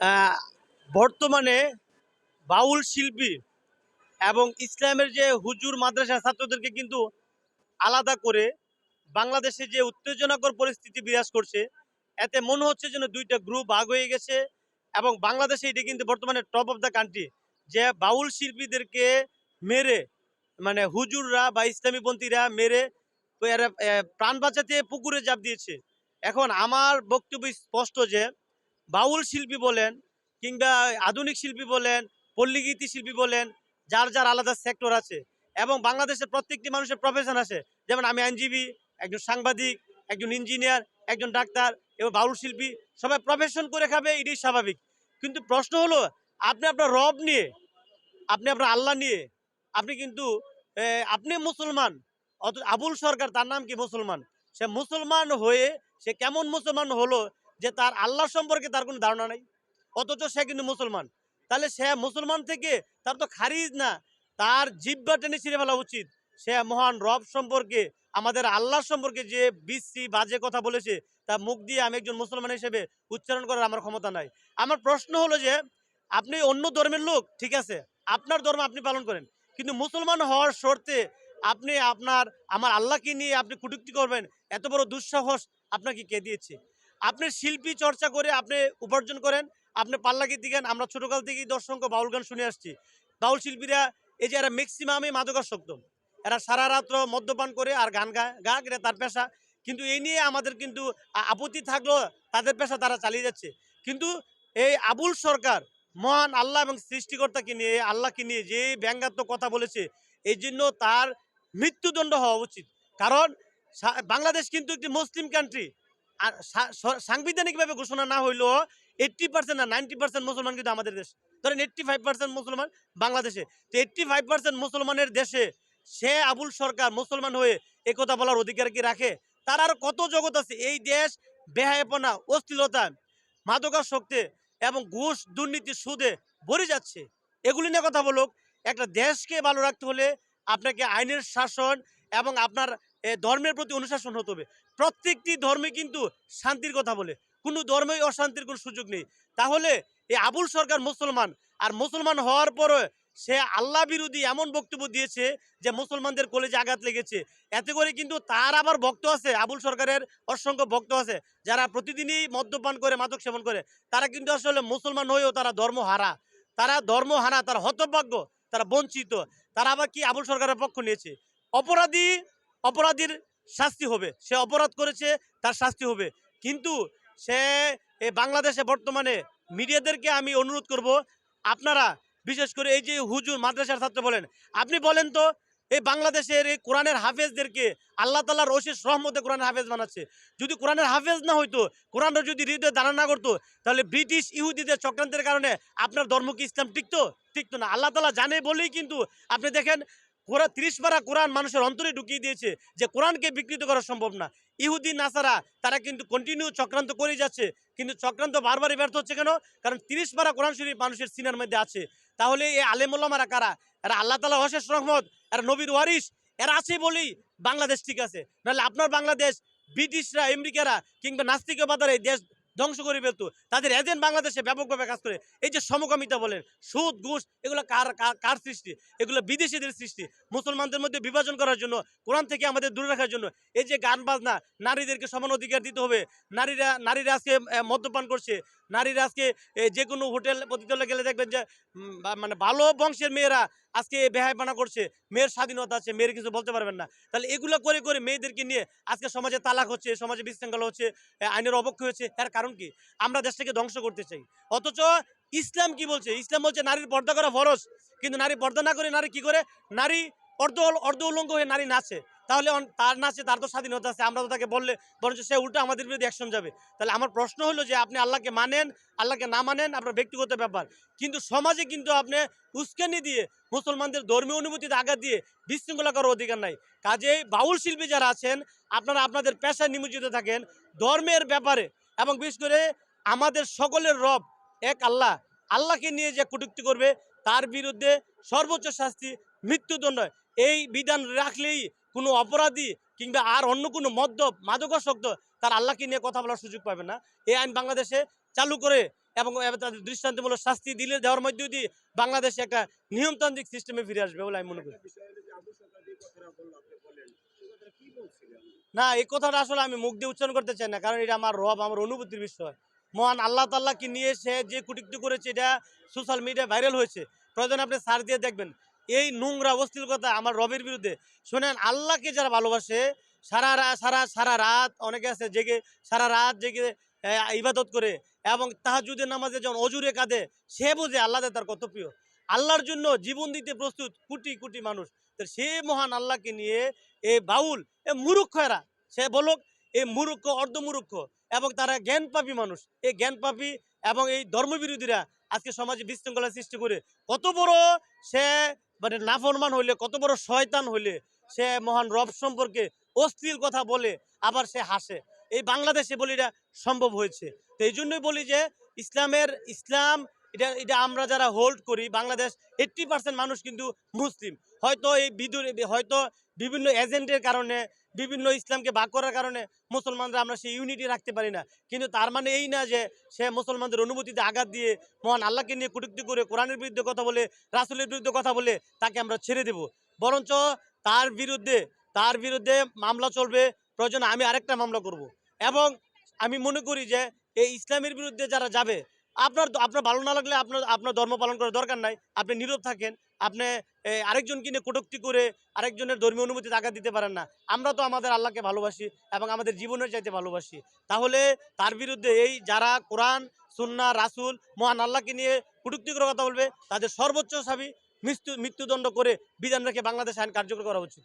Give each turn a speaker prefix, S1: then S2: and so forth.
S1: আহ, বর্তমানে বাউল শিল্পী এবং ইসলামের যে হুজুর মাদ্রাসা ছাত্রদেরকে কিন্তু আলাদা করে বাংলাদেশে যে উত্তেজনাকর পরিস্থিতি বিরাজ করছে, এতে মনে হচ্ছে যেন দুইটা গ্রুপ ভাগ হয়ে গেছে। এবং বাংলাদেশে এটা কিন্তু বর্তমানে টপ অফ দ্য কান্ট্রি, যে বাউল শিল্পীদেরকে মেরে, মানে হুজুররা বা ইসলামীপন্থীরা মেরে এরা, প্রাণ বাঁচাতে পুকুরে ঝাঁপ দিয়েছে। এখন আমার বক্তব্য স্পষ্ট যে বাউল শিল্পী বলেন কিংবা আধুনিক শিল্পী বলেন, পল্লীগীতি শিল্পী বলেন, যার যার আলাদা সেক্টর আছে এবং বাংলাদেশের প্রত্যেকটি মানুষের প্রফেশন আছে। যেমন আমি আইনজীবী, একজন সাংবাদিক, একজন ইঞ্জিনিয়ার, একজন ডাক্তার এবং বাউল শিল্পী, সবাই প্রফেশন করে খাবে, এটাই স্বাভাবিক। কিন্তু প্রশ্ন হলো, আপনি আপনার রব নিয়ে, আপনি আপনার আল্লাহ নিয়ে, আপনি কিন্তু আপনি মুসলমান, অথচ আবুল সরকার তার নাম কি মুসলমান, সে মুসলমান হয়ে সে কেমন মুসলমান হলো যে তার আল্লাহ সম্পর্কে তার কোনো ধারণা নাই, অথচ সে কিন্তু মুসলমান। তাহলে সে মুসলমান থেকে তার তো খারিজ না, তার জিহ্বা টেনে ছিঁড়ে ফেলা উচিত। সে মহান রব সম্পর্কে, আমাদের আল্লাহ সম্পর্কে যে বিশ্রী বাজে কথা বলেছে, তা মুখ দিয়ে আমি একজন মুসলমান হিসেবে উচ্চারণ করার আমার ক্ষমতা নাই। আমার প্রশ্ন হলো যে আপনি অন্য ধর্মের লোক, ঠিক আছে, আপনার ধর্ম আপনি পালন করেন, কিন্তু মুসলমান হওয়ার শর্তে আপনি আমার আল্লাহকে নিয়ে আপনি কটূক্তি করবেন, এত বড় দুঃসাহস আপনাকে কে দিয়েছে? আপনি শিল্পী চর্চা করে আপনি উপার্জন করেন, আপনি পাল্লা গীত দিকেন। আমরা ছোটকাল থেকেই দর্শক বাউল গান শুনে আসছি। বাউল শিল্পীরা এই যে এরা ম্যাক্সিমামই মাদকাসক্ত, এরা সারা রাত্র মদ্যপান করে আর গান গাক, এটা তার পেশা। কিন্তু এই নিয়ে আমাদের কিন্তু আপত্তি থাকলেও তাদের পেশা তারা চালিয়ে যাচ্ছে। কিন্তু এই আবুল সরকার মহান আল্লাহ এবং সৃষ্টিকর্তাকে নিয়ে, আল্লাহকে নিয়ে যে ব্যঙ্গাত্মক কথা বলেছে, এই জন্য তার মৃত্যুদণ্ড হওয়া উচিত। কারণ বাংলাদেশ কিন্তু একটি মুসলিম কান্ট্রি, আর সাংবিধানিকভাবে ঘোষণা না হইলেও 80% না 90% মুসলমান কিন্তু আমাদের দেশ। ধরেন 85% মুসলমান বাংলাদেশে, তো 85% মুসলমানের দেশে সে আবুল সরকার মুসলমান হয়ে এই কথা বলার অধিকার কি রাখে? তার আর কত জগৎ আছে। এই দেশ বেহায়াপনা, অস্থিরতা, মাদকাসক্তে এবং ঘুষ, দুর্নীতি, সুদে ভরে যাচ্ছে। এগুলি নিয়ে কথা বলুক। একটা দেশকে ভালো রাখতে হলে আপনাকে আইনের শাসন এবং আপনার ধর্মের প্রতি অনুশাসন হতে হবে। প্রত্যেকটি ধর্মে কিন্তু শান্তির কথা বলে, কোনো ধর্মেই অশান্তির কোনো সুযোগ নেই। তাহলে এই আবুল সরকার মুসলমান, আর মুসলমান হওয়ার পরে সে আল্লাহ বিরোধী এমন বক্তব্য দিয়েছে যে মুসলমানদের কলেজে আঘাত লেগেছে। এতে করে কিন্তু তার আবার ভক্ত আছে, আবুল সরকারের অসংখ্য ভক্ত আছে যারা প্রতিদিনই মদ্যপান করে, মাদক সেবন করে। তারা কিন্তু আসলে মুসলমান হয়েও তারা ধর্মহারা, তারা হতভাগ্য, তারা বঞ্চিত। তারা আবার কি আবুল সরকারের পক্ষ নিয়েছে? অপরাধী অপরাধীর শাস্তি হবে, সে অপরাধ করেছে, তার শাস্তি হবে। কিন্তু সে বাংলাদেশে বর্তমানে মিডিয়াদেরকে আমি অনুরোধ করব, আপনারা বিশেষ করে এই যে হুজুর মাদ্রাসার ছাত্র বলেন, আপনি বলেন তো, এই বাংলাদেশের এই কোরআনের হাফেজদেরকে আল্লাহ তাআলার অশেষ রহমতে কোরআনের হাফেজ বানাচ্ছে। যদি কোরআনের হাফেজ না হইতো, কোরআনটা যদি হৃদয়ে ধারণ না করতো, তাহলে ব্রিটিশ ইহুদিদের চক্রান্তের কারণে আপনার ধর্ম কি ইসলাম টিকতো না। আল্লাহ তাআলা জানে বলেই কিন্তু আপনি দেখেন, কোরআন 30 পারা কোরআন মানুষের অন্তরে ঢুকিয়ে দিয়েছে যে কোরআনকে বিকৃত করা সম্ভব না। ইহুদি নাসারা তারা কিন্তু কন্টিনিউ চক্রান্ত করেই যাচ্ছে, কিন্তু চক্রান্ত বারবারই ব্যর্থ হচ্ছে কেন? কারণ 30 পারা কোরআন শরীফ মানুষের সিনার মধ্যে আছে। তাহলে এই আলেম ওলামারা কারা? এরা আল্লাহ তাআলা অশেষ রহমত, এরা নবীর ওয়ারিস, এরা আছে বলেই বাংলাদেশ ঠিক আছে। নাহলে আপনার বাংলাদেশ ব্রিটিশরা, আমেরিকারা কিংবা নাস্তিকবাদারা এই দেশ ধ্বংস করে ফেলতো। তাদের এজেন্ট বাংলাদেশে ব্যাপকভাবে কাজ করে। এই যে সমকামিতা বলেন, সুদ, ঘুষ, এগুলো কার কার কার সৃষ্টি? এগুলো বিদেশিদের সৃষ্টি, মুসলমানদের মধ্যে বিভাজন করার জন্য, কোরআন থেকে আমাদের দূরে রাখার জন্য। এই যে গান বাজনা, নারীদেরকে সমান অধিকার দিতে হবে। নারীরা আজকে মদ্যপান করছে, নারীরা আজকে যে কোনো হোটেল পতিতালয়ে গেলে দেখবেন যে মানে ভালো বংশের মেয়েরা আজকে বেহায়াপনা করছে। মেয়ের স্বাধীনতা আছে, মেয়ের কিছু বলতে পারবেন না। তাহলে এগুলো করে করে মেয়েদেরকে নিয়ে আজকে সমাজে তালাক হচ্ছে, সমাজে বিশৃঙ্খলা হচ্ছে, আইনের অবক্ষয় হচ্ছে। এর কারণ কি? আমরা দেশটাকে ধ্বংস করতে চাই। অথচ ইসলাম কি বলছে? ইসলাম বলছে নারীর পর্দা করা ফরজ। কিন্তু নারী পর্দা না করে নারী কি করে? নারী অর্ধ উলঙ্গ হয়ে নারী নাচে। তাহলে তার নাচে তার তো স্বাধীনতা আছে, আমরা তো তাকে বললে বরঞ্চ সে উল্টো আমাদের বিরুদ্ধে অ্যাকশন যাবে। তাহলে আমার প্রশ্ন হলো যে আপনি আল্লাহকে মানেন, আল্লাহকে না মানেন আপনার ব্যক্তিগত ব্যাপার, কিন্তু সমাজে কিন্তু আপনি উস্কানি দিয়ে, মুসলমানদের ধর্মীয় অনুভূতিতে আঘাত দিয়ে বিশৃঙ্খলা করার অধিকার নাই। কাজেই বাউল শিল্পী যারা আছেন, আপনারা আপনাদের পেশায় নিমজ্জিত থাকেন ধর্মের ব্যাপারে, এবং বিশেষ করে আমাদের সকলের রব এক আল্লাহ, আল্লাহকে নিয়ে যে কটূক্তি করবে তার বিরুদ্ধে সর্বোচ্চ শাস্তি মৃত্যুদণ্ড। এই বিধান রাখলেই কোনো অপরাধী কিংবা আর অন্য কোনো মাদকাসক্ত তার আল্লাহকে নিয়ে কথা বলার সুযোগ পাবে না। এই আইন বাংলাদেশে চালু করে এবং তাদের দৃষ্টান্তমূলক শাস্তি দিলে দেওয়ার মধ্য দিয়ে বাংলাদেশে একটা নিয়মতান্ত্রিক সিস্টেমে ফিরে আসবে বলে আমি মনে করি। না, এই কথাটা আসলে আমি মুখ দিয়ে উচ্চারণ করতে চাই না, কারণ এটা আমার রব, আমার অনুভূতির বিষয়। মহান আল্লাহ তাআলাকে নিয়ে সে যে কটূক্তি করেছে এটা সোশ্যাল মিডিয়ায় ভাইরাল হয়েছে। প্রয়োজনে আপনি সার্চ দিয়ে দেখবেন। এই নোংরা অশ্লীল কথা আমার রবের বিরুদ্ধে। শোনেন, আল্লাহকে যারা ভালোবাসে সারা রাত, অনেকে আছে জেগে সারা রাত জেগে ইবাদত করে এবং তাহাজ্জুদের নামাজে যখন অজুরে কাঁদে, সে বোঝে আল্লাহ তার কত প্রিয়। আল্লাহর জন্য জীবন দিতে প্রস্তুত কোটি কোটি মানুষ। তো সে মহান আল্লাহকে নিয়ে এই বাউল, এ মূর্খ এরা, সে বলুক এই মূর্খ, অর্ধমূর্খ এবং তারা জ্ঞানপাপী মানুষ। এই জ্ঞানপাপী এবং এই ধর্মবিরোধীরা আজকে সমাজে বিশৃঙ্খলা সৃষ্টি করে কত বড় সে মানে নাফরমান হইলে, কত বড় শয়তান হইলে সে মহান রব সম্পর্কে অশ্লীল কথা বলে আবার সে হাসে। এই বাংলাদেশে বলি এটা সম্ভব হয়েছে। তো এই জন্যই বলি যে ইসলাম এটা এটা আমরা যারা হোল্ড করি, বাংলাদেশ 80% মানুষ কিন্তু মুসলিম। হয়তো হয়তো বিভিন্ন এজেন্টের কারণে, বিভিন্ন ইসলামকে ভাগ করার কারণে মুসলমানরা আমরা সেই ইউনিটি রাখতে পারি না। কিন্তু তার মানে এই না যে সে মুসলমানদের অনুভূতিতে আঘাত দিয়ে মহান আল্লাহকে নিয়ে কটূক্তি করে কোরআনের বিরুদ্ধে কথা বলে, রাসূলের বিরুদ্ধে কথা বলে তাকে আমরা ছেড়ে দেব। বরঞ্চ তার বিরুদ্ধে তার বিরুদ্ধে মামলা চলবে, প্রয়োজনে আমি আরেকটা মামলা করব। এবং আমি মনে করি যে এই ইসলামের বিরুদ্ধে যারা যাবে, আপনার ভালো না লাগলে আপনার আপনার ধর্ম পালন করার দরকার নাই, আপনি নীরব থাকেন। আপনি আরেকজনকে নিয়ে কটূক্তি করে আরেকজনের ধর্মীয় অনুভূতিতে আঘাত দিতে পারেন না। আমরা তো আমাদের আল্লাহকে ভালোবাসি এবং আমাদের জীবনের চাইতে ভালোবাসি। তাহলে তার বিরুদ্ধে এই যারা কোরআন, সুন্নাহ, রাসূল, মহান আল্লাহকে নিয়ে কটূক্তি করে কথা বলবে, তাদের সর্বোচ্চ মৃত্যুদণ্ড করে বিধান রেখে বাংলাদেশ আইন কার্যকর করা উচিত।